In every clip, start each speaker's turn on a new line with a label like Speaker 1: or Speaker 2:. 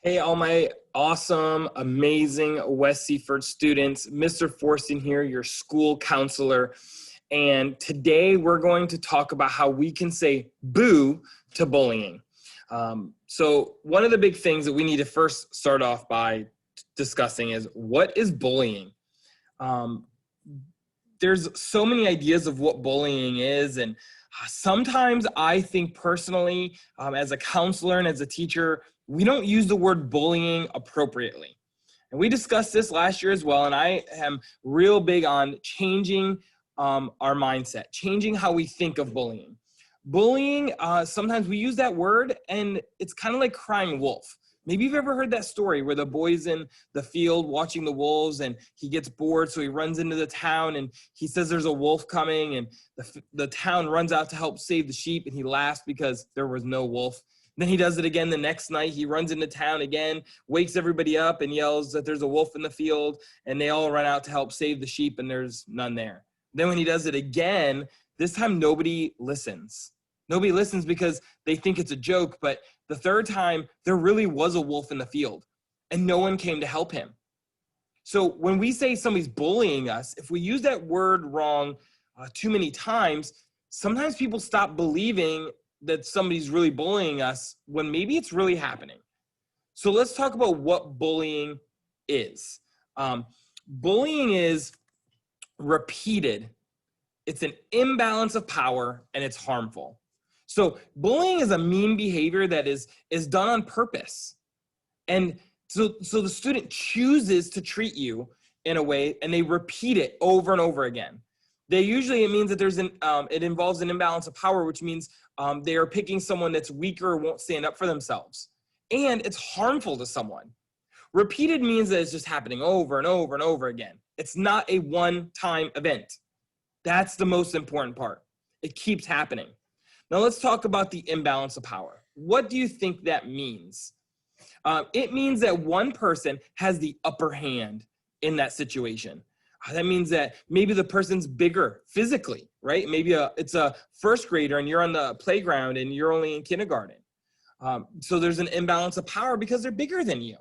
Speaker 1: Hey, all my awesome, amazing West Seaford students. Mr. Forston here, your school counselor. And today we're going to talk about how we can say boo to bullying. So one of the big things that we need to first start off by discussing is, what is bullying? Um, there's so many ideas of what bullying is, and sometimes I think personally, as a counselor and as a teacher, we don't use the word bullying appropriately. And we discussed this last year as well, and I am real big on changing our mindset, changing how we think of bullying. Bullying, sometimes we use that word and it's kind of like crying wolf. Maybe you've ever heard that story where the boy's in the field watching the wolves and he gets bored, so he runs into the town and he says there's a wolf coming, and the town runs out to help save the sheep, and he laughs because there was no wolf. Then he does it again the next night. He runs into town again, wakes everybody up and yells that there's a wolf in the field, and they all run out to help save the sheep, and there's none there. Then when he does it again, this time nobody listens. Nobody listens because they think it's a joke, but the third time there really was a wolf in the field and no one came to help him. So when we say somebody's bullying us, if we use that word wrong too many times, sometimes people stop believing that somebody's really bullying us when maybe it's really happening. So let's talk about what bullying is. Bullying is repeated. It's an imbalance of power, and it's harmful. So bullying is a mean behavior that is done on purpose. And so the student chooses to treat you in a way, and they repeat it over and over again. It means that it involves an imbalance of power, which means they are picking someone that's weaker or won't stand up for themselves. And it's harmful to someone. Repeated means that it's just happening over and over and over again. It's not a one-time event. That's the most important part. It keeps happening. Now let's talk about the imbalance of power. What do you think that means? It means that one person has the upper hand in that situation. That means that maybe the person's bigger physically, right? Maybe it's a first grader and you're on the playground and you're only in kindergarten. So there's an imbalance of power because they're bigger than you.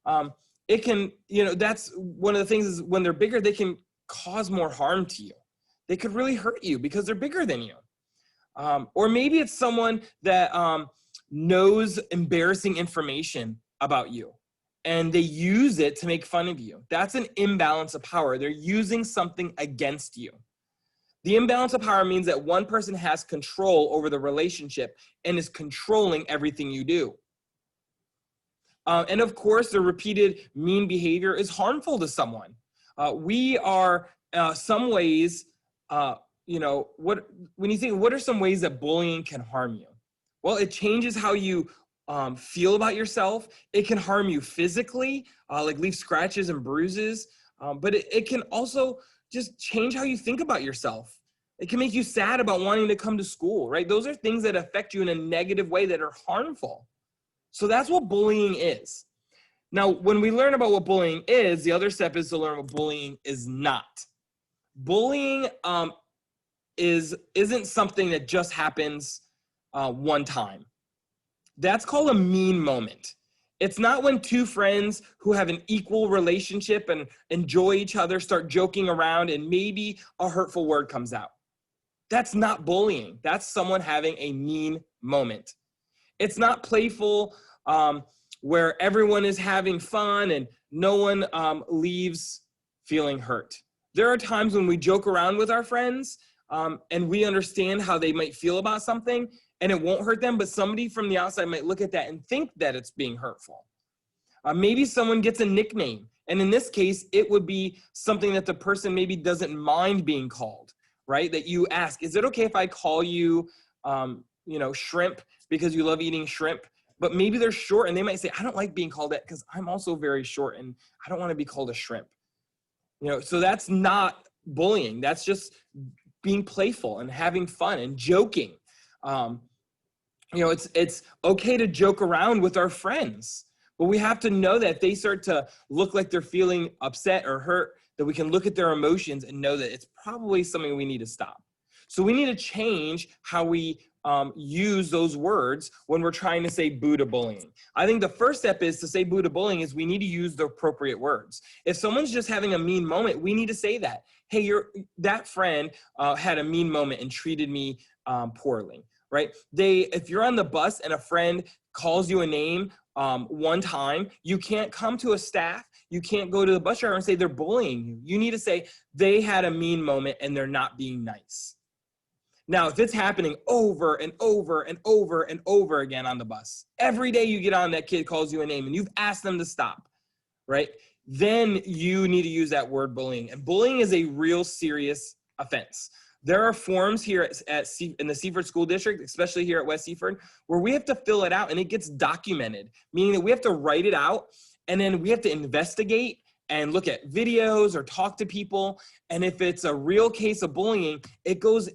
Speaker 1: That's one of the things, is when they're bigger, they can cause more harm to you. They could really hurt you because they're bigger than you. Or maybe it's someone that knows embarrassing information about you, and they use it to make fun of you. That's an imbalance of power. They're using something against you. The imbalance of power means that one person has control over the relationship and is controlling everything you do. And of course, the repeated mean behavior is harmful to someone. We are some ways, when you think, what are some ways that bullying can harm you? Well, it changes how you feel about yourself. It can harm you physically, like leave scratches and bruises, but it can also just change how you think about yourself. It can make you sad about wanting to come to school, right? Those are things that affect you in a negative way that are harmful. So that's what bullying is. Now, when we learn about what bullying is, the other step is to learn what bullying is not. Bullying isn't something that just happens one time. That's called a mean moment. It's not when two friends who have an equal relationship and enjoy each other start joking around and maybe a hurtful word comes out. That's not bullying. That's someone having a mean moment. It's not playful, where everyone is having fun and no one leaves feeling hurt. There are times when we joke around with our friends and we understand how they might feel about something and it won't hurt them, but somebody from the outside might look at that and think that it's being hurtful. Maybe someone gets a nickname, and in this case, it would be something that the person maybe doesn't mind being called, right? That you ask, is it okay if I call you, shrimp, because you love eating shrimp? But maybe they're short and they might say, I don't like being called that because I'm also very short and I don't want to be called a shrimp. So that's not bullying. That's just being playful and having fun and joking. It's okay to joke around with our friends, but we have to know that if they start to look like they're feeling upset or hurt, that we can look at their emotions and know that it's probably something we need to stop. So we need to change how we use those words when we're trying to say boo to bullying. I think the first step is to say boo to bullying is we need to use the appropriate words. If someone's just having a mean moment, we need to say that. Hey, that friend had a mean moment and treated me poorly, right? If you're on the bus and a friend calls you a name one time, you can't come to a staff, you can't go to the bus driver and say they're bullying you. You need to say they had a mean moment and they're not being nice. Now, if it's happening over and over and over and over again on the bus, every day you get on, that kid calls you a name and you've asked them to stop, right? Then you need to use that word bullying. And bullying is a real serious offense. There are forms here in the Seaford School District, especially here at West Seaford, where we have to fill it out and it gets documented, meaning that we have to write it out and then we have to investigate and look at videos or talk to people. And if it's a real case of bullying, it goes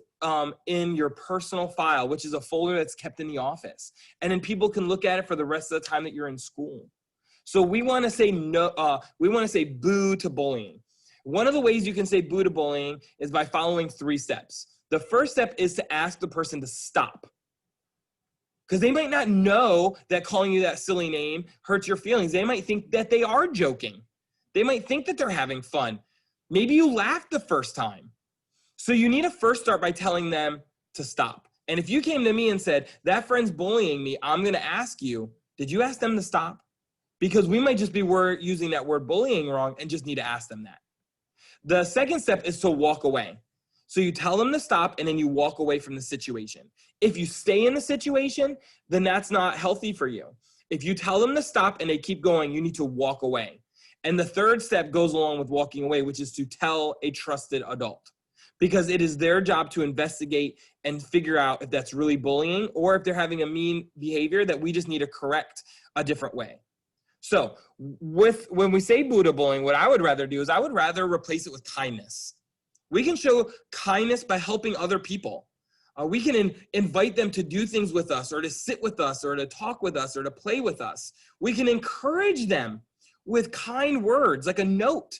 Speaker 1: in your personal file, which is a folder that's kept in the office. And then people can look at it for the rest of the time that you're in school. So we want to say we want to say boo to bullying. One of the ways you can say boo to bullying is by following 3 steps. The first step is to ask the person to stop. Because they might not know that calling you that silly name hurts your feelings. They might think that they are joking. They might think that they're having fun. Maybe you laughed the first time. So you need to first start by telling them to stop. And if you came to me and said, that friend's bullying me, I'm going to ask you, did you ask them to stop? Because we might just be using that word bullying wrong and just need to ask them that. The second step is to walk away. So you tell them to stop and then you walk away from the situation. If you stay in the situation, then that's not healthy for you. If you tell them to stop and they keep going, you need to walk away. And the third step goes along with walking away, which is to tell a trusted adult. Because it is their job to investigate and figure out if that's really bullying or if they're having a mean behavior that we just need to correct a different way. So when we say boo to bullying, what I would rather do is I would rather replace it with kindness. We can show kindness by helping other people. We can invite them to do things with us or to sit with us or to talk with us or to play with us. We can encourage them with kind words, like a note.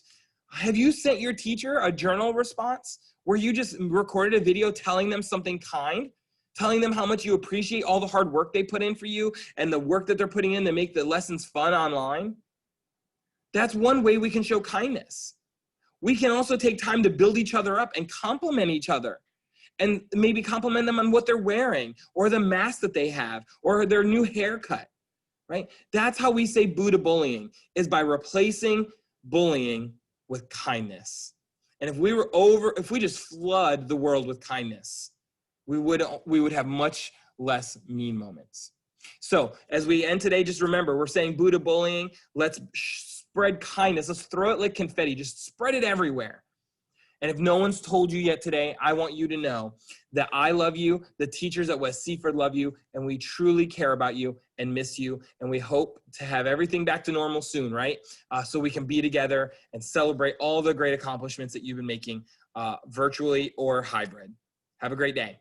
Speaker 1: Have you sent your teacher a journal response where you just recorded a video telling them something kind, telling them how much you appreciate all the hard work they put in for you and the work that they're putting in to make the lessons fun online? That's one way we can show kindness. We can also take time to build each other up and compliment each other and maybe compliment them on what they're wearing or the mask that they have or their new haircut, right? That's how we say boo to bullying, is by replacing bullying with kindness. And if we just flood the world with kindness, we would have much less mean moments. So as we end today, just remember, we're saying boo to bullying. Let's spread kindness. Let's throw it like confetti. Just spread it everywhere. And if no one's told you yet today, I want you to know that I love you, the teachers at West Seaford love you, and we truly care about you and miss you. And we hope to have everything back to normal soon, right? So we can be together and celebrate all the great accomplishments that you've been making virtually or hybrid. Have a great day.